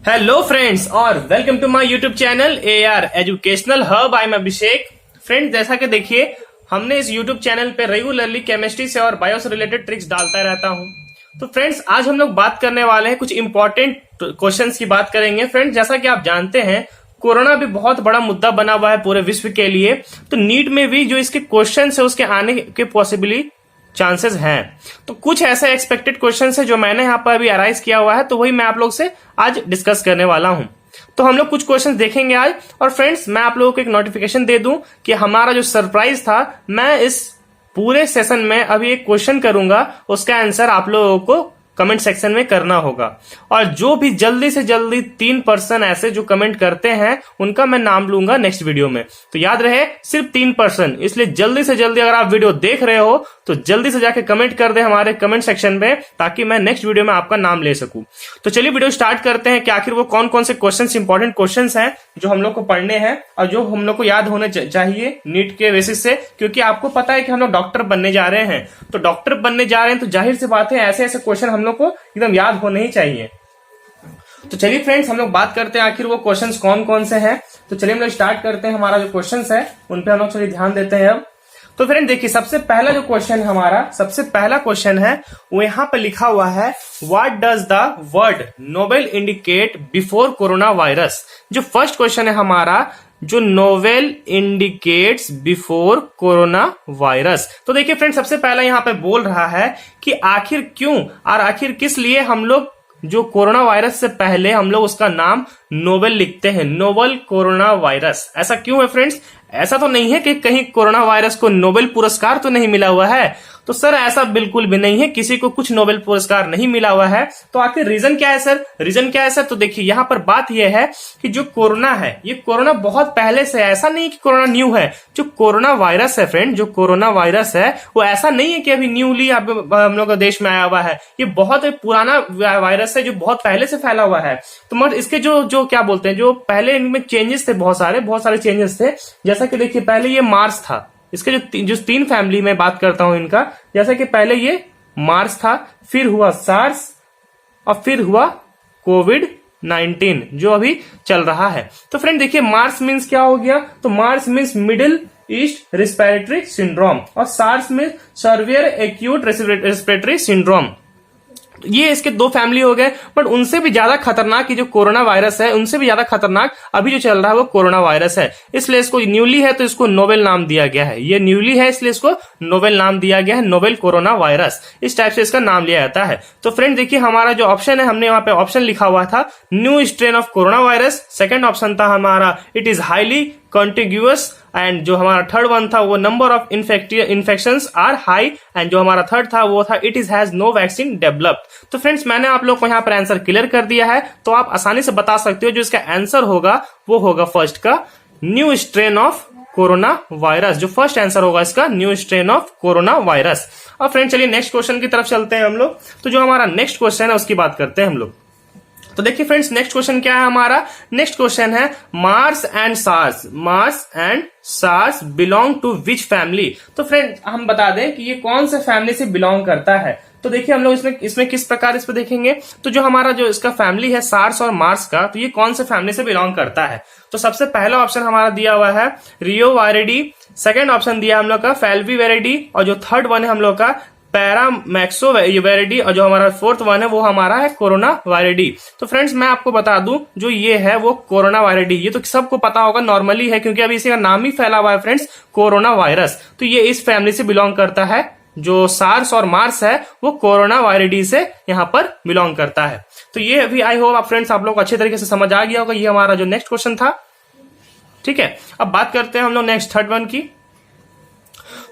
Hello friends और welcome to my YouTube channel AR educational hub. I am Abhishek. Friends, जैसा कि देखिए, हमने इस यूट्यूब चैनल पे रेगुलरली केमिस्ट्री से और बायो से रिलेटेड ट्रिक्स डालता रहता हूं। तो फ्रेंड्स, आज हम लोग बात करने वाले हैं कुछ इंपॉर्टेंट क्वेश्चंस की बात करेंगे। फ्रेंड्स, जैसा कि आप जानते हैं, कोरोना भी बहुत बड़ा मुद्दा बना हुआ है पूरे विश्व के लिए। तो नीट में भी जो इसके क्वेश्चन है उसके आने के पॉसिबिलिटी चांसेस हैं। तो कुछ ऐसे एक्सपेक्टेड क्वेश्चंस है जो मैंने यहाँ पर अभी अराइज किया हुआ है, तो वही मैं आप लोग से आज डिस्कस करने वाला हूं। तो हम लोग कुछ क्वेश्चंस देखेंगे आज। और फ्रेंड्स, मैं आप लोगों को एक नोटिफिकेशन दे दूं कि हमारा जो सरप्राइज था, मैं इस पूरे सेशन में अभी एक क्वेश्चन करूंगा, उसका आंसर आप लोगों को कमेंट सेक्शन में करना होगा। और जो भी जल्दी से जल्दी 3 पर्सन ऐसे जो कमेंट करते हैं, उनका मैं नाम लूंगा नेक्स्ट वीडियो में। तो याद रहे, सिर्फ 3 पर्सन, इसलिए जल्दी से जल्दी अगर आप वीडियो देख रहे हो तो जल्दी से जाके कमेंट कर दे हमारे कमेंट सेक्शन में, ताकि मैं नेक्स्ट वीडियो में आपका नाम ले सकूं। तो चलिए वीडियो स्टार्ट करते हैं कि आखिर वो कौन कौन से क्वेश्चन, इंपॉर्टेंट क्वेश्चन हैं जो हम लोग को पढ़ने हैं और जो हम लोग को याद होने चाहिए नीट के बेसिस से। क्योंकि आपको पता है कि हम लोग डॉक्टर बनने जा रहे हैं, तो डॉक्टर बनने जा रहे हैं तो जाहिर सी बात है ऐसे ऐसे क्वेश्चन हम लोग को एकदम याद होने ही चाहिए। तो चलिए फ्रेंड्स, हम लोग बात करते हैं आखिर वो क्वेश्चंस कौन कौन से हैं। तो चलिए हम लोग स्टार्ट करते हैं। हमारा जो क्वेश्चंस है उन पे हम लोग चलिए ध्यान देते हैं अब। तो फ्रेंड देखिए, सबसे पहला जो क्वेश्चन हमारा, सबसे पहला क्वेश्चन है वो यहाँ पे लिखा हुआ है, what does the word novel indicate before corona virus. जो फर्स्ट क्वेश्चन है हमारा, जो novel indicates before corona virus. तो देखिए फ्रेंड, सबसे पहला यहाँ पे बोल रहा है कि आखिर क्यों और आखिर किस लिए हम लोग जो कोरोना वायरस से पहले हम लोग उसका नाम नोवेल लिखते हैं, नोवेल कोरोना वायरस। ऐसा क्यों है फ्रेंड्स? ऐसा तो नहीं है कि कहीं कोरोना वायरस को नोबेल पुरस्कार तो नहीं मिला हुआ है। तो सर ऐसा बिल्कुल भी नहीं है, किसी को कुछ नोबेल पुरस्कार नहीं मिला हुआ है। तो आखिर रीजन क्या है सर? रीजन क्या है सर? तो देखिए, यहाँ पर बात यह है कि जो कोरोना है, ये कोरोना बहुत पहले से है। ऐसा नहीं कि कोरोना न्यू है। जो कोरोना वायरस है फ्रेंड, जो कोरोना वायरस है वो ऐसा नहीं है कि अभी न्यूली हम लोग देश में आया हुआ है। ये बहुत पुराना वायरस है जो बहुत पहले से फैला हुआ है। तो मगर इसके जो क्या बोलते हैं, जो पहले इनमें चेंजेस थे, बहुत सारे चेंजेस थे। जैसा कि देखिए, पहले ये मार्स था। इसके जो 3 फैमिली में बात करता हूं इनका, जैसा कि पहले ये मार्स था, फिर हुआ सार्स और फिर हुआ कोविड-19 जो अभी चल रहा है। तो फ्रेंड देखिए, मार्स मीन्स क्या हो गया? तो MERS means Middle East respiratory syndrome और SARS means severe acute respiratory syndrome. ये इसके 2 फैमिली हो गए। बट उनसे भी ज्यादा खतरनाक ये जो कोरोना वायरस है, उनसे भी ज्यादा खतरनाक अभी जो चल रहा है वो कोरोना वायरस है। इसलिए इसको न्यूली है तो इसको नोवेल नाम दिया गया है। ये न्यूली है इसलिए इसको नोवेल नाम दिया गया है, नोवेल कोरोना वायरस। इस टाइप से इसका नाम लिया जाता है। तो फ्रेंड देखिए, हमारा जो ऑप्शन है, हमने वहां पे ऑप्शन लिखा हुआ था new strain of corona virus. Second option था हमारा it is highly contiguous. And जो हमारा थर्ड वन था वो number of infections are high. And जो हमारा थर्ड था वो था it is has no vaccine developed. तो फ्रेंड्स, मैंने आप लोग को यहाँ पर आंसर क्लियर कर दिया है, तो आप आसानी से बता सकते हो जो इसका आंसर होगा वो होगा फर्स्ट का new strain of corona virus. जो फर्स्ट आंसर होगा इसका new strain of corona virus. अब फ्रेंड चलिए नेक्स्ट क्वेश्चन की तरफ चलते हैं हम लोग। तो जो हमारा नेक्स्ट क्वेश्चन है उसकी बात करते हैं हम लोग। तो देखिए फ्रेंड्स, नेक्स्ट क्वेश्चन क्या है हमारा? नेक्स्ट क्वेश्चन है MERS and SARS belong to which family. तो फ्रेंड हम बता दें कि ये कौन से फैमिली से बिलोंग करता है। तो देखिए, हम लोग इसमें किस प्रकार इस पे देखेंगे। तो जो हमारा जो इसका फैमिली है सार्स और मार्स का, तो ये कौन से फैमिली से बिलोंग करता है। तो सबसे पहला ऑप्शन हमारा दिया हुआ है रियोवायरिडी। सेकेंड ऑप्शन दिया हम लोग का फैल्वीवेरिडी और जो थर्ड वन है हम लोग का पैरामैक्सोवेरिडी और जो हमारा फोर्थ वन है वो हमारा है कोरोना वायरिडी। तो फ्रेंड्स मैं आपको बता दूं, जो ये है वो कोरोना वायरिडी, ये तो सबको पता होगा, नॉर्मली है, क्योंकि अभी इसी का नाम ही फैला हुआ है फ्रेंड्स, कोरोना वायरस। तो ये इस फैमिली से बिलोंग करता है। जो सार्स और मार्स है वो कोरोना वायरिडी से यहाँ पर बिलोंग करता है। तो ये अभी आई होप फ्रेंड्स आप लोग को अच्छे तरीके से समझ आ गया होगा। ये हमारा जो नेक्स्ट क्वेश्चन था, ठीक है। अब बात करते हैं हम लोग नेक्स्ट थर्ड वन की।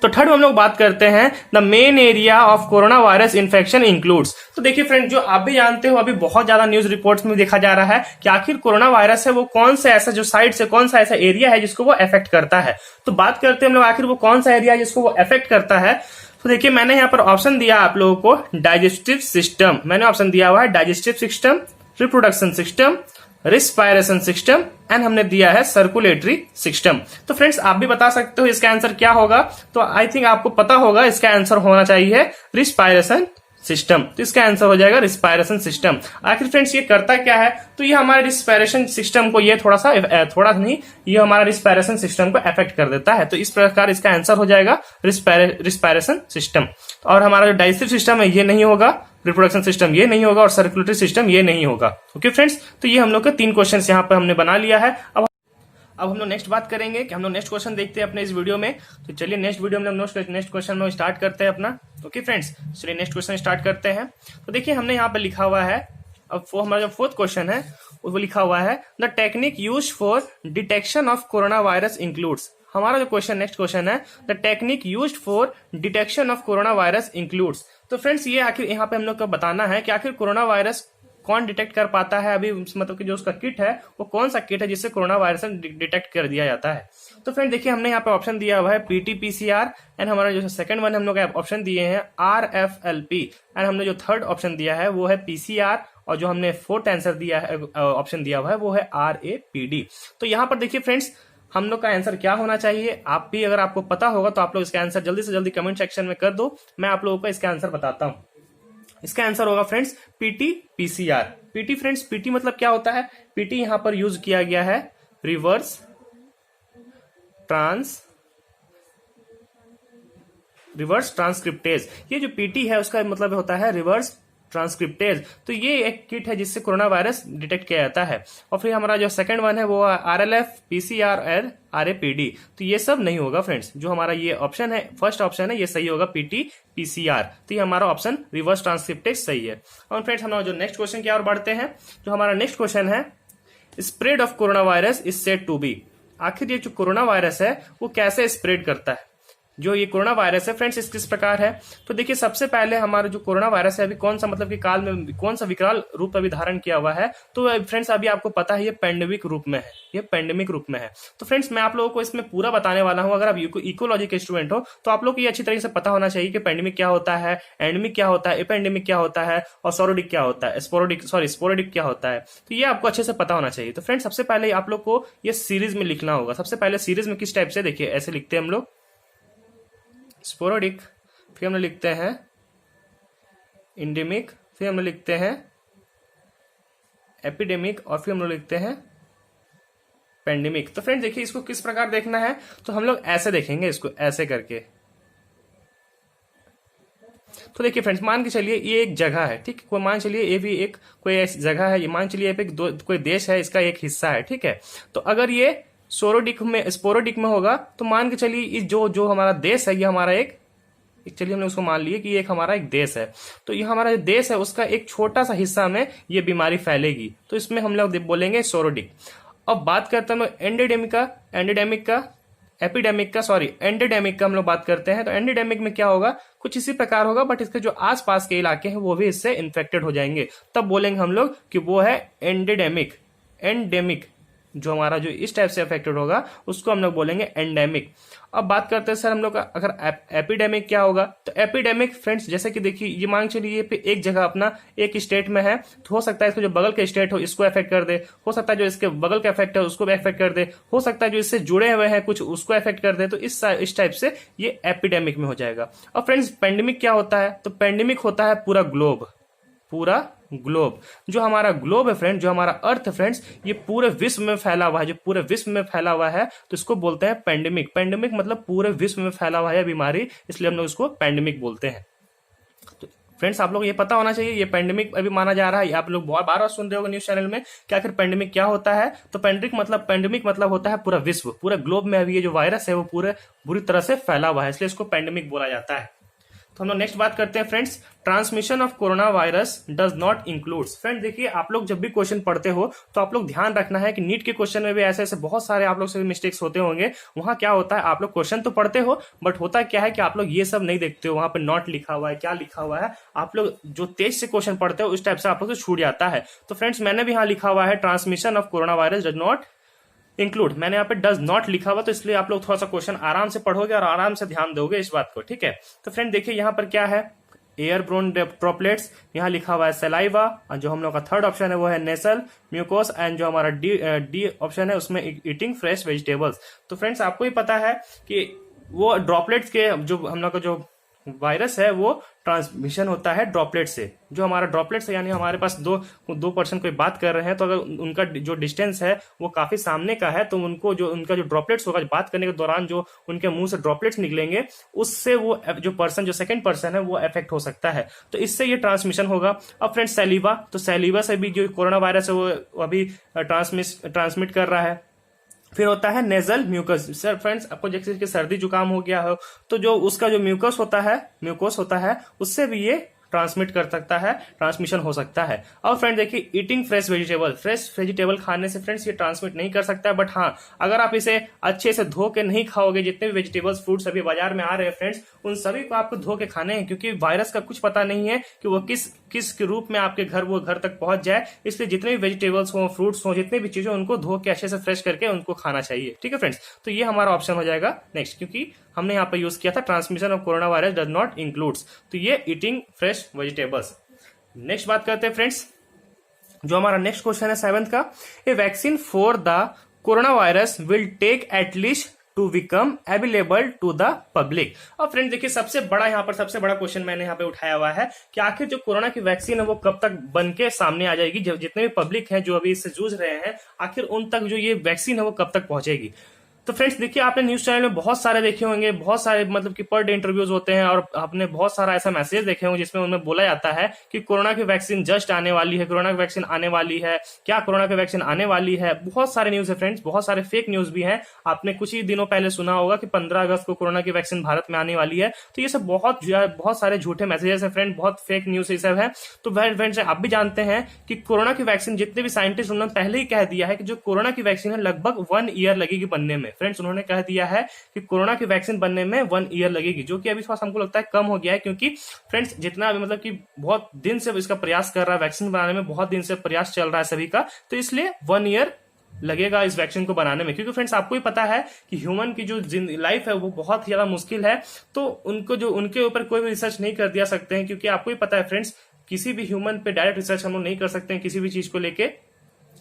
तो थर्ड हम लोग बात करते हैं the main area of corona virus infection includes. तो देखिए फ्रेंड, जो आप भी जानते हो, अभी बहुत ज्यादा न्यूज रिपोर्ट्स में देखा जा रहा है कि आखिर कोरोना वायरस है वो कौन सा ऐसा जो साइड से कौन सा ऐसा एरिया है जिसको वो अफेक्ट करता है। तो बात करते हैं हम लोग आखिर वो कौन सा एरिया है जिसको वो अफेक्ट करता है। तो देखिए, मैंने यहाँ पर ऑप्शन दिया आप लोगों को डाइजेस्टिव सिस्टम। मैंने ऑप्शन दिया हुआ है digestive system, reproduction system, respiration system and हमने दिया है सर्कुलेटरी सिस्टम। तो फ्रेंड्स आप भी बता सकते हो इसका आंसर क्या होगा। तो आई थिंक आपको पता होगा इसका आंसर होना चाहिए रिस्पायरेशन सिस्टम। तो इसका आंसर हो जाएगा रिस्पायरेशन सिस्टम। आखिर फ्रेंड्स ये करता क्या है, तो ये हमारे रिस्पायरेशन सिस्टम को, ये थोड़ा नहीं, ये हमारा रिस्पायरेशन सिस्टम को अफेक्ट कर देता है। तो इस प्रकार इसका आंसर हो जाएगा रिस्पायरेशन सिस्टम। और हमारा जो डाइजेस्टिव सिस्टम है ये नहीं होगा, रिप्रोडक्शन सिस्टम ये नहीं होगा, और सर्कुलेटरी सिस्टम ये नहीं होगा। ओके फ्रेंड्स, तो ये हम लोग के 3 क्वेश्चन यहाँ पे हमने बना लिया है। अब हम लोग नेक्स्ट बात करेंगे कि हम लोग नेक्स्ट क्वेश्चन देखते हैं अपने इस वीडियो में। तो चलिए नेक्स्ट वीडियो में हम नेक्स्ट क्वेश्चन में स्टार्ट करते हैं अपना। ओके फ्रेंड्स, चलिए नेक्स्ट क्वेश्चन स्टार्ट करते हैं। तो देखिए हमने यहाँ पे लिखा हुआ है, अब हमारा जो 4th क्वेश्चन है वो लिखा हुआ है the technique use for detection of corona virus includes. हमारा जो क्वेश्चन नेक्स्ट क्वेश्चन है the technique use for detection of corona virus includes. तो फ्रेंड्स ये आखिर यहाँ पे हम लोग को बताना है कि आखिर कोरोना वायरस कौन डिटेक्ट कर पाता है। अभी मतलब कि जो उसका किट है वो कौन सा किट है जिससे कोरोना वायरस डिटेक्ट कर दिया जाता है। तो फ्रेंड देखिए हमने यहाँ पे ऑप्शन दिया हुआ है PT-PCR, एंड हमारा जो सेकंड वन हम लोग ऑप्शन दिए हैं RFLP, एंड हमने जो थर्ड ऑप्शन दिया है वो है PCR, और जो हमने 4th आंसर दिया है ऑप्शन दिया हुआ है वो है RAPD। तो यहाँ पर देखिए फ्रेंड्स हम लोग का आंसर क्या होना चाहिए, आप भी अगर आपको पता होगा तो आप लोग इसका आंसर जल्दी से जल्दी कमेंट सेक्शन में कर दो, मैं आप लोगों को इसका आंसर बताता हूँ। इसका आंसर होगा friends PT-PCR। PT friends, PT मतलब क्या होता है, PT यहां पर यूज किया गया है रिवर्स ट्रांसक्रिप्टेज। ये जो PT है उसका मतलब होता है रिवर्स ट्रांसक्रिप्टेज। तो ये एक किट है जिससे कोरोना वायरस डिटेक्ट किया जाता है। और फिर हमारा जो सेकंड वन है वो RLF, PCR और RAPD। तो ये सब नहीं होगा फ्रेंड्स, जो हमारा ये ऑप्शन है, फर्स्ट ऑप्शन है, ये सही होगा PT-PCR। तो ये हमारा ऑप्शन रिवर्स ट्रांसक्रिप्टेज सही है। और फ्रेंड्स हम जो नेक्स्ट क्वेश्चन की ओर बढ़ते हैं, जो हमारा नेक्स्ट क्वेश्चन है spread of corona virus is said to be. आखिर ये जो कोरोना वायरस है वो कैसे स्प्रेड करता है, जो ये कोरोना वायरस है फ्रेंड्स इस किस प्रकार है। तो देखिए सबसे पहले हमारा जो कोरोना वायरस है अभी कौन सा मतलब कि काल में कौन सा विकराल रूप अभी धारण किया हुआ है, तो फ्रेंड्स अभी आपको पता है ये पेंडेमिक रूप में है, ये पेंडेमिक रूप में है। तो फ्रेंड्स मैं आप लोगों को इसमें पूरा बताने वाला हूं। अगर आप इकोलॉजी के स्टूडेंट हो तो आप लोग को ये अच्छी तरीके से पता होना चाहिए कि पेंडेमिक क्या होता है, एंडेमिक क्या होता है, एपेंडेमिक क्या होता है, और सोरोडिक क्या होता है, स्पोरोडिक क्या होता है। तो ये आपको अच्छे से पता होना चाहिए। तो फ्रेंड्स सबसे पहले आप लोग को ये सीरीज में लिखना होगा। सबसे पहले सीरीज में किस टाइप से, देखिए ऐसे लिखते हैं हम लोग स्पोरोडिक, फिर हम लोग लिखते हैं इंडेमिक, फिर हम लोग लिखते हैं एपिडेमिक, और फिर हम लोग लिखते हैं पेंडेमिक। तो फ्रेंड्स देखिए इसको किस प्रकार देखना है, तो हम लोग ऐसे देखेंगे इसको, ऐसे करके। तो देखिए फ्रेंड्स मान के चलिए ये एक जगह है, ठीक है, मान चलिए ये भी एक कोई ऐसी जगह है, ये मान चलिए कोई देश है, इसका एक हिस्सा है, ठीक है। तो अगर ये स्पोरोडिक में होगा तो मान के चलिए जो हमारा देश है ये हमारा एक चलिए हमने उसको मान लिए कि ये एक हमारा एक देश है। तो ये हमारा जो देश है उसका एक छोटा सा हिस्सा में ये बीमारी फैलेगी, तो इसमें हम लोग बोलेंगे सोरोडिक। अब बात करते हैं एंडेडेमिक का हम लोग बात करते हैं। तो एंडेडेमिक में क्या होगा, कुछ इसी प्रकार होगा, बट इसके जो आसपास के इलाके हैं वो भी इससे इन्फेक्टेड हो जाएंगे, तब बोलेंगे हम लोग कि वो है एंडेमिक। जो हमारा जो इस टाइप से अफेक्टेड होगा उसको हम लोग बोलेंगे एंडेमिक। अब बात करते हैं सर हम लोग का अगर एपिडेमिक क्या होगा, तो एपिडेमिक फ्रेंड्स जैसे कि देखिए ये मान चलिए ये एक जगह अपना एक स्टेट में है, तो हो सकता है इसको जो बगल के स्टेट हो इसको अफेक्ट कर दे, हो सकता है जो इसके बगल का अफेक्ट है उसको भी अफेक्ट कर दे, हो सकता है जो इससे जुड़े हुए हैं कुछ उसको अफेक्ट कर दे। तो इस टाइप से ये एपिडेमिक में हो जाएगा। और फ्रेंड्स पेंडेमिक क्या होता है, तो पेंडेमिक होता है पूरा ग्लोब। जो हमारा ग्लोब है फ्रेंड, जो हमारा अर्थ है फ्रेंड्स, ये पूरे विश्व में फैला हुआ है, जो पूरे विश्व में फैला हुआ है, तो इसको बोलते हैं पेंडेमिक। पेंडेमिक मतलब पूरे विश्व में फैला हुआ है बीमारी, इसलिए हम लोग इसको पेंडेमिक बोलते हैं। तो फ्रेंड्स आप लोग ये पता होना चाहिए ये पेंडेमिक अभी माना जा रहा है। आप लोग बहुत बार सुन रहे होंगे न्यूज चैनल में कि आखिर पेंडेमिक क्या होता है। तो पेंडेमिक मतलब होता है पूरा विश्व, पूरे ग्लोब में अभी ये जो वायरस है वो पूरे बुरी तरह से फैला हुआ है, इसलिए इसको पेंडेमिक बोला जाता है। तो हम लोग नेक्स्ट बात करते हैं friends, transmission of corona virus does not includes. Friend देखिए आप लोग जब भी क्वेश्चन पढ़ते हो तो आप लोग ध्यान रखना है कि नीट के क्वेश्चन में भी ऐसे बहुत सारे आप लोग से मिस्टेक्स होते होंगे। वहां क्या होता है, आप लोग क्वेश्चन तो पढ़ते हो बट होता क्या है कि आप लोग ये सब नहीं देखते हो, वहां पे नॉट लिखा हुआ है, क्या लिखा हुआ है, आप लोग जो तेज से क्वेश्चन पढ़ते हो उस टाइप से आप लोग से छूट जाता है। तो फ्रेंड्स मैंने भी यहाँ लिखा हुआ है transmission of corona virus does not include, मैंने यहाँ पे डज नॉट लिखा हुआ, तो इसलिए आप लोग थोड़ा सा क्वेश्चन आराम से पढ़ोगे और आराम से ध्यान दोगे इस बात को, ठीक है। तो फ्रेंड देखिए यहाँ पर क्या है, एयर ब्रोन ड्रॉपलेट्स, यहाँ लिखा हुआ है सलाइवा, और जो हम लोग का थर्ड ऑप्शन है वो है नेसल म्यूकोस, एंड जो हमारा डी ऑप्शन है उसमें ईटिंग फ्रेश वेजिटेबल्स। तो फ्रेंड्स आपको ही पता है कि वो ड्रॉपलेट्स के जो हम लोग का जो वायरस है वो ट्रांसमिशन होता है ड्रॉपलेट से। जो हमारा ड्रॉपलेट है यानी हमारे पास दो पर्सन कोई बात कर रहे हैं, तो अगर उनका जो डिस्टेंस है वो काफी सामने का है, तो उनका जो ड्रॉपलेट्स होगा, बात करने के दौरान जो उनके मुंह से ड्रॉपलेट्स निकलेंगे, उससे वो जो सेकंड पर्सन है वो अफेक्ट हो सकता है, तो इससे ये ट्रांसमिशन होगा। अब फ्रेंड्स सैलिवा, तो सैलिवा से भी जो कोरोना वायरस है वो अभी ट्रांसमिट कर रहा है। फिर होता है नेजल म्यूकस। सर फ्रेंड्स, आपको जैसे कि सर्दी जुकाम हो गया हो, तो जो उसका जो म्यूकस होता है उससे भी ये ट्रांसमिट कर सकता है, ट्रांसमिशन हो सकता है। और फ्रेंड देखिए, ईटिंग फ्रेश वेजिटेबल खाने से फ्रेंड्स ये ट्रांसमिट नहीं कर सकता है, बट हाँ, अगर आप इसे अच्छे से धो के नहीं खाओगे, जितने भी वेजिटेबल्स फ्रूट्स अभी बाजार में आ रहे हैं फ्रेंड्स, उन सभी को आपको धो के खाने हैं, क्योंकि वायरस का कुछ पता नहीं है कि वो किस के रूप में आपके घर तक पहुंच जाए। इसलिए जितने भी वेजिटेबल्स हो, फ्रूट्स हो, जितने भी चीजें, उनको धो के अच्छे से फ्रेश करके उनको खाना चाहिए। ठीक है फ्रेंड्स, तो ये हमारा ऑप्शन हो जाएगा नेक्स्ट, क्योंकि हमने यहाँ पे यूज किया था transmission of corona virus does not includes, तो ये ईटिंग फ्रेश वेजिटेबल्स। नेक्स्ट बात करते हैं फ्रेंड्स, जो हमारा नेक्स्ट क्वेश्चन है 7th का, a vaccine for the corona virus will take at least to become available to the public. अब फ्रेंड देखिए, सबसे बड़ा क्वेश्चन मैंने यहाँ पे उठाया हुआ है कि आखिर जो कोरोना की वैक्सीन है वो कब तक बन के सामने आ जाएगी, जितने भी पब्लिक हैं जो अभी इससे जूझ रहे हैं, आखिर उन तक जो ये वैक्सीन है वो कब तक पहुंचेगी। तो फ्रेंड्स देखिए, आपने न्यूज चैनल में बहुत सारे देखे होंगे, बहुत सारे मतलब कि पर डे इंटरव्यूज होते हैं, और आपने बहुत सारा ऐसा मैसेज देखे होंगे जिसमें उनमें बोला जाता है कि कोरोना की वैक्सीन जस्ट आने वाली है, कोरोना की वैक्सीन आने वाली है, क्या कोरोना की वैक्सीन आने वाली है। बहुत सारे न्यूज है फ्रेंड्स, बहुत सारे फेक न्यूज भी हैं। आपने कुछ ही दिनों पहले सुना होगा कि 15 अगस्त को कोरोना की वैक्सीन भारत में आने वाली है, तो ये सब बहुत सारे झूठे मैसेजेस है फ्रेंड, बहुत फेक न्यूज ये सब है। तो फ्रेंड्स, आप भी जानते हैं कि कोरोना की वैक्सीन, जितने भी साइंटिस्ट उन्होंने पहले ही कह दिया है कि जो कोरोना की वैक्सीन है लगभग 1 ईयर लगेगी बनने में। फ्रेंड्स, उन्होंने कह दिया है कि कोरोना की वैक्सीन बनने में 1 ईयर लगेगी, जो कि अभी थोड़ा हमको लगता है कम हो गया है, क्योंकि फ्रेंड्स जितना अभी मतलब कि बहुत दिन से इसका प्रयास कर रहा है, वैक्सीन बनाने में बहुत दिन से प्रयास चल रहा है सभी का, तो इसलिए 1 ईयर लगेगा इस वैक्सीन को बनाने में। क्योंकि फ्रेंड्स, आपको ही पता है कि ह्यूमन की जो लाइफ है वो बहुत ही ज्यादा मुश्किल है, तो उनके ऊपर कोई भी रिसर्च नहीं कर दिया सकते हैं, क्योंकि आपको ही पता है फ्रेंड्स, किसी भी ह्यूमन पे डायरेक्ट रिसर्च हम लोग नहीं कर सकते हैं किसी भी चीज को लेके,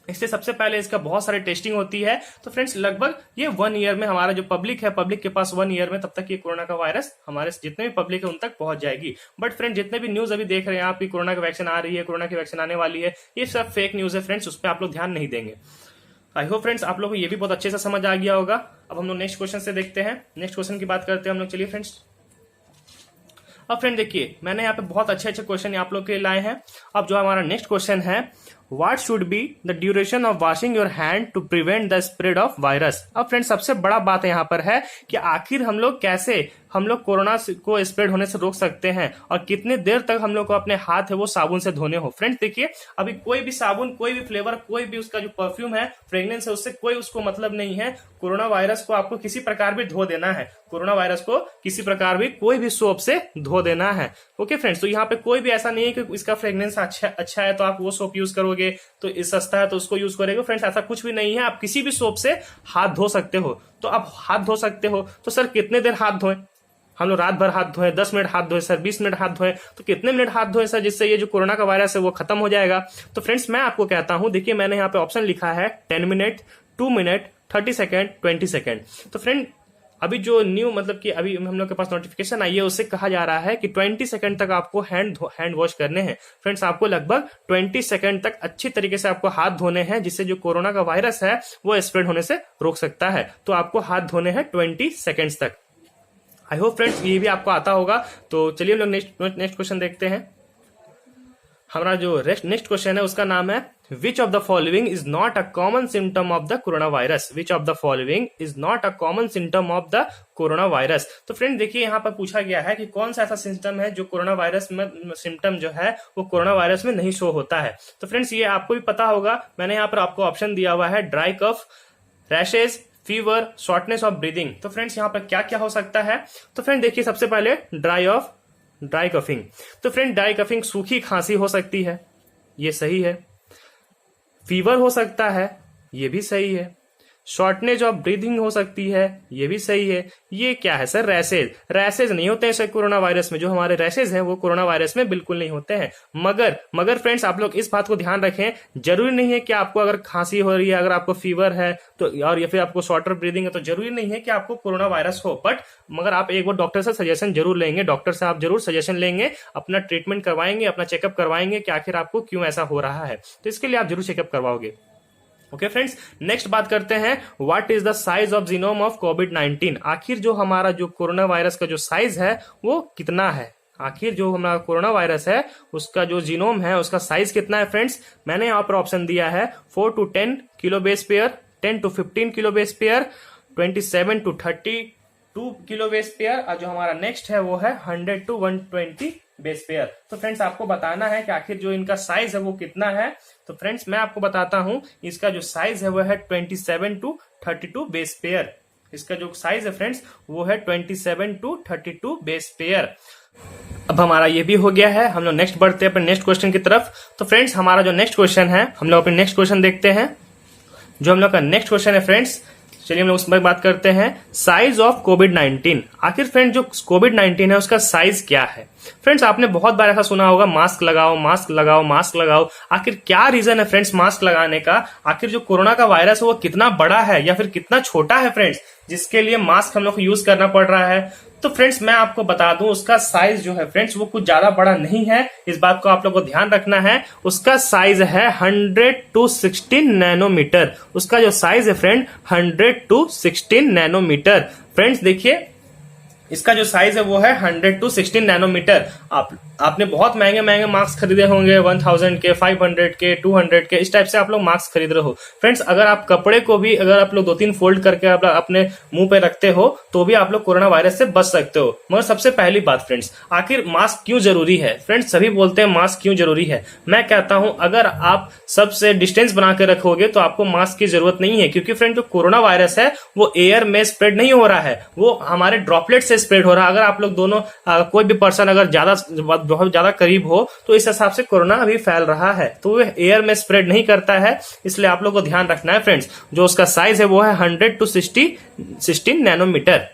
इसलिए सबसे पहले इसका बहुत सारी टेस्टिंग होती है। तो फ्रेंड्स, लगभग ये 1 ईयर में हमारा जो पब्लिक है, पब्लिक के पास 1 ईयर में तब तक ये कोरोना का वायरस हमारे जितने भी पब्लिक है उन तक पहुंच जाएगी। बट फ्रेंड, जितने भी न्यूज अभी देख रहे हैं आप कि कोरोना की वैक्सीन आ रही है, कोरोना की वैक्सीन आने वाली है, ये सब फेक न्यूज है फ्रेंड्स, उस पर आप लोग ध्यान नहीं देंगे। आई होप फ्रेंड्स आप लोग को ये भी बहुत अच्छे से समझ आ गया होगा। अब हम लोग नेक्स्ट क्वेश्चन से देखते हैं, नेक्स्ट क्वेश्चन की बात करते हैं हम लोग। चलिए फ्रेंड्स, अब फ्रेंड देखिए, मैंने यहाँ पे बहुत अच्छे क्वेश्चन आप लोग के लिए लाए हैं। अब जो हमारा नेक्स्ट क्वेश्चन है, What should be the duration of washing your hand to prevent the spread of virus? अब फ्रेंड, सबसे बड़ा बात यहाँ पर है कि आखिर हम लोग कैसे कोरोना को स्प्रेड होने से रोक सकते हैं, और कितने देर तक हम लोग को अपने हाथ है वो साबुन से धोने हो। फ्रेंड्स देखिए, अभी कोई भी साबुन, कोई भी फ्लेवर, कोई भी उसका जो परफ्यूम है, फ्रेग्रेंस है, उससे कोई उसको मतलब नहीं है। कोरोना वायरस को आपको किसी प्रकार भी धो देना है, कोरोना वायरस को किसी प्रकार भी कोई भी सोप से धो देना है। ओके फ्रेंड्स, तो यहाँ पे कोई भी ऐसा नहीं है कि इसका फ्रेग्रेंस अच्छा है तो आप वो सोप यूज करोगे, तो इस सस्ता है तो उसको यूज करेगा। फ्रेंड्स, ऐसा कुछ भी नहीं है, आप किसी भी सोप से हाथ धो सकते हो। तो आप हाथ धो सकते हो, तो सर कितने देर हाथ धोएं? हम लोग रात भर हाथ धोए, 10 मिनट हाथ धोए सर, 20 मिनट हाथ धोए, तो कितने मिनट हाथ धोए सर जिससे ये जो कोरोना का वायरस है वो खत्म हो जाएगा? तो फ्रेंड्स, मैं आपको कहता हूं, देखिए मैंने यहाँ पे ऑप्शन लिखा है 10 मिनट, 2 मिनट, 30 सेकेंड, 20 सेकेंड। तो फ्रेंड, अभी जो न्यू मतलब कि अभी हम लोग के पास नोटिफिकेशन आई है, उससे कहा जा रहा है कि 20 सेकंड तक आपको हैंड वॉश करने हैं। फ्रेंड्स, आपको लगभग 20 सेकंड तक अच्छी तरीके से आपको हाथ धोने हैं, जिससे जो कोरोना का वायरस है वो स्प्रेड होने से रोक सकता है। तो आपको हाथ धोने हैं 20 सेकंड्स तक। आई होप फ्रेंड्स ये भी आपको आता होगा। तो चलिए हम लोग नेक्स्ट क्वेश्चन देखते हैं। हमारा जो नेक्स्ट क्वेश्चन है उसका नाम है, which of the following is not a common symptom of the corona virus? Which of the following is not a common symptom of the corona virus? तो फ्रेंड देखिए, यहाँ पर पूछा गया है कि कौन सा ऐसा सिम्टम है जो कोरोना वायरस में, सिम्टम जो है वो कोरोना वायरस में नहीं शो होता है। तो फ्रेंड्स, ये आपको भी पता होगा, मैंने यहाँ पर आपको ऑप्शन दिया हुआ है, dry cough, rashes, fever, shortness of breathing. तो फ्रेंड्स, यहाँ पर क्या क्या हो सकता है? तो फ्रेंड देखिए, सबसे पहले ड्राई कफिंग। तो फ्रेंड, ड्राई कफिंग सूखी खांसी हो सकती है, ये सही है। फीवर हो सकता है, ये भी सही है। शॉर्टनेज ऑफ ब्रीथिंग हो सकती है, ये भी सही है। ये क्या है सर? रैसेज। रैसेज नहीं होते हैं कोरोना वायरस में, जो हमारे रैसेज हैं वो कोरोना वायरस में बिल्कुल नहीं होते हैं। मगर फ्रेंड्स आप लोग इस बात को ध्यान रखें, जरूरी नहीं है कि आपको अगर खांसी हो रही है, अगर आपको फीवर है तो और या फिर आपको शॉर्टर ब्रीदिंग है तो जरूरी नहीं है कि आपको कोरोना वायरस हो। मगर आप एक बार डॉक्टर से सजेशन जरूर लेंगे, डॉक्टर से आप जरूर सजेशन लेंगे, अपना ट्रीटमेंट करवाएंगे, अपना चेकअप करवाएंगे कि आखिर आपको क्यों ऐसा हो रहा है, तो इसके लिए आप जरूर चेकअप करवाओगे। ओके फ्रेंड्स, नेक्स्ट बात करते हैं, what is the size of genome of COVID. आखिर जो हमारा जो कोरोना वायरस का जो साइज है वो कितना है? आखिर जो हमारा कोरोना वायरस है उसका जो जीनोम है उसका साइज कितना है फ्रेंड्स? मैंने यहाँ पर ऑप्शन दिया है 4 to 10 kilo base pair, 10 to 15 kilo base pair, 27 to 32 kilo base pair, और जो हमारा नेक्स्ट है वो है 100 to 120 बेस पेयर। तो फ्रेंड्स आपको बताना है कि आखिर जो इनका साइज है वो कितना है। तो फ्रेंड्स मैं आपको बताता हूं, इसका जो साइज है वो है 27 to 32 बेस पेयर। इसका जो साइज है फ्रेंड्स वो है 27 to 32 बेस पेयर। अब हमारा ये भी हो गया है, हम लोग नेक्स्ट बढ़ते हैं अपने नेक्स्ट क्वेश्चन की तरफ। तो फ्रेंड्स हमारा जो नेक्स्ट क्वेश्चन है, हम लोग अपने नेक्स्ट क्वेश्चन देखते हैं। जो हम लोग का नेक्स्ट क्वेश्चन है फ्रेंड्स, चलिए हम लोग उसमें बात करते हैं, साइज ऑफ कोविड-19। आखिर फ्रेंड जो कोविड-19 है उसका साइज क्या है? फ्रेंड्स आपने बहुत बार ऐसा सुना होगा, मास्क लगाओ मास्क लगाओ मास्क लगाओ। आखिर क्या रीजन है फ्रेंड्स मास्क लगाने का? आखिर जो कोरोना का वायरस है वो कितना बड़ा है या फिर कितना छोटा है फ्रेंड्स, जिसके लिए मास्क हम लोग को यूज करना पड़ रहा है? तो फ्रेंड्स मैं आपको बता दूं, उसका साइज जो है फ्रेंड्स वो कुछ ज्यादा बड़ा नहीं है, इस बात को आप लोगों को ध्यान रखना है। उसका साइज है 100 to 16 नैनोमीटर। उसका जो साइज है फ्रेंड 100 to 16 नैनोमीटर। फ्रेंड्स देखिए इसका जो साइज है वो है 100 to 16 नैनोमीटर। आपने बहुत महंगे महंगे मास्क खरीदे होंगे, 1000 के, 500 के, 200 के, इस टाइप से आप लोग मास्क खरीद रहे हो। फ्रेंड्स अगर आप कपड़े को भी अगर आप लोग 2-3 फोल्ड करके आप अपने मुंह पे रखते हो तो भी आप लोग कोरोना वायरस से बच सकते हो। मगर सबसे पहली बात फ्रेंड्स, आखिर मास्क क्यों जरूरी है? फ्रेंड्स सभी बोलते हैं मास्क क्यों जरूरी है, मैं कहता हूं अगर आप सबसे डिस्टेंस बना के रखोगे तो आपको मास्क की जरूरत नहीं है, क्योंकि फ्रेंड जो कोरोना वायरस है वो एयर में स्प्रेड नहीं हो रहा है, वो हमारे ड्रॉपलेट से स्प्रेड हो रहा है। अगर आप लोग दोनों कोई भी पर्सन अगर बहुत ज्यादा करीब हो तो इस हिसाब से कोरोना अभी फैल रहा है, तो वो एयर में स्प्रेड नहीं करता है, इसलिए आप लोग को ध्यान रखना है फ्रेंड्स। जो उसका साइज है वो है 100 to 16 नैनोमीटर।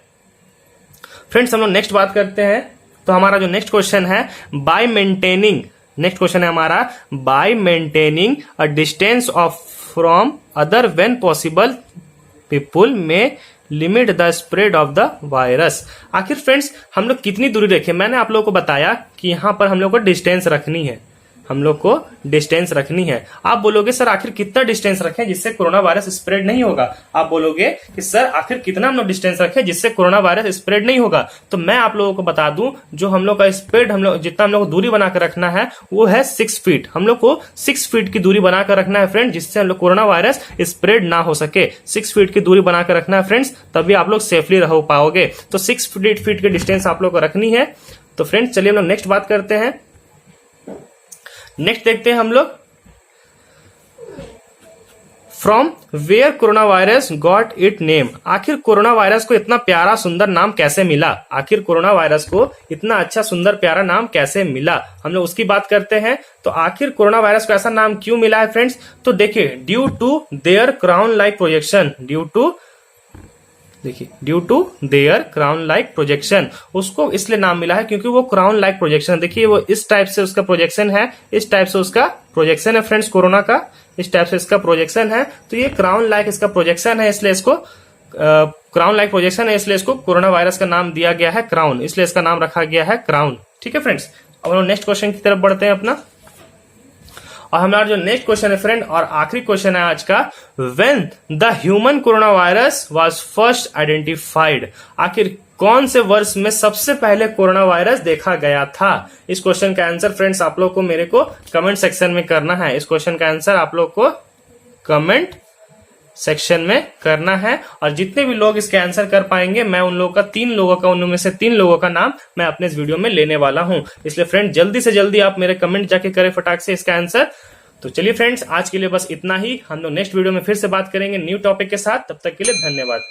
फ्रेंड्स हम लोग नेक्स्ट बात करते हैं। तो हमारा जो नेक्स्ट क्वेश्चन है, बाय मेंटेनिंग, नेक्स्ट क्वेश्चन है हमारा, by maintaining a distance of from other when possible people may limit the spread of the virus. आखिर फ्रेंड्स हम लोग कितनी दूरी रखें? मैंने आप लोगों को बताया कि यहां पर हम लोग को डिस्टेंस रखनी है, हम लोग को डिस्टेंस रखनी है। आप बोलोगे सर आखिर कितना डिस्टेंस रखें जिससे कोरोना वायरस स्प्रेड नहीं होगा? आप बोलोगे कि सर आखिर कितना हम लोग डिस्टेंस रखें जिससे कोरोना वायरस स्प्रेड नहीं होगा? तो मैं आप लोगों को बता दूं, जो हम लोग का स्प्रेड, हम लोग जितना हम लोग को दूरी बनाकर रखना है वो है 6 फीट। हम लोग को 6 फीट की दूरी बनाकर रखना है फ्रेंड, जिससे हम लोग कोरोना वायरस स्प्रेड ना हो सके। 6 फीट की दूरी बनाकर रखना है फ्रेंड्स, तभी आप लोग सेफली रह पाओगे। तो 6 फीट की डिस्टेंस आप लोग को रखनी है। तो फ्रेंड्स चलिए हम लोग नेक्स्ट बात करते हैं। नेक्स्ट देखते हैं हम लोग, from where corona virus got it name. आखिर कोरोना वायरस को इतना प्यारा सुंदर नाम कैसे मिला? आखिर कोरोना वायरस को इतना अच्छा सुंदर प्यारा नाम कैसे मिला, हम लोग उसकी बात करते हैं। तो आखिर कोरोना वायरस को ऐसा नाम क्यों मिला है फ्रेंड्स? तो देखिए, due to their crown like projection, due to their crown like projection, उसको इसलिए नाम मिला है क्योंकि वो क्राउन लाइक प्रोजेक्शन, देखिए वो इस टाइप से उसका प्रोजेक्शन है, इस टाइप से उसका प्रोजेक्शन है फ्रेंड्स कोरोना का, इस टाइप से इसका प्रोजेक्शन है। तो ये क्राउन लाइक इसका प्रोजेक्शन है, इसलिए इसको क्राउन लाइक प्रोजेक्शन है, इसलिए इसको कोरोना वायरस का नाम दिया गया है क्राउन, इसलिए इसका नाम रखा गया है क्राउन। ठीक है फ्रेंड्स, अब हम नेक्स्ट क्वेश्चन की तरफ बढ़ते हैं अपना। और हमारा जो नेक्स्ट क्वेश्चन है फ्रेंड और आखिरी क्वेश्चन है आज का, when the human corona virus was first identified. आखिर कौन से वर्ष में सबसे पहले कोरोना वायरस देखा गया था? इस क्वेश्चन का आंसर फ्रेंड्स आप लोग को मेरे को कमेंट सेक्शन में करना है। इस क्वेश्चन का आंसर आप लोग को कमेंट सेक्शन में करना है, और जितने भी लोग इसके आंसर कर पाएंगे मैं उन लोगों का 3 लोगों का, उनमें से 3 लोगों का नाम मैं अपने इस वीडियो में लेने वाला हूं। इसलिए फ्रेंड जल्दी से जल्दी आप मेरे कमेंट जाके करें फटाक से इसका आंसर। तो चलिए फ्रेंड्स आज के लिए बस इतना ही, हम लोग नेक्स्ट वीडियो में फिर से बात करेंगे न्यू टॉपिक के साथ। तब तक के लिए धन्यवाद।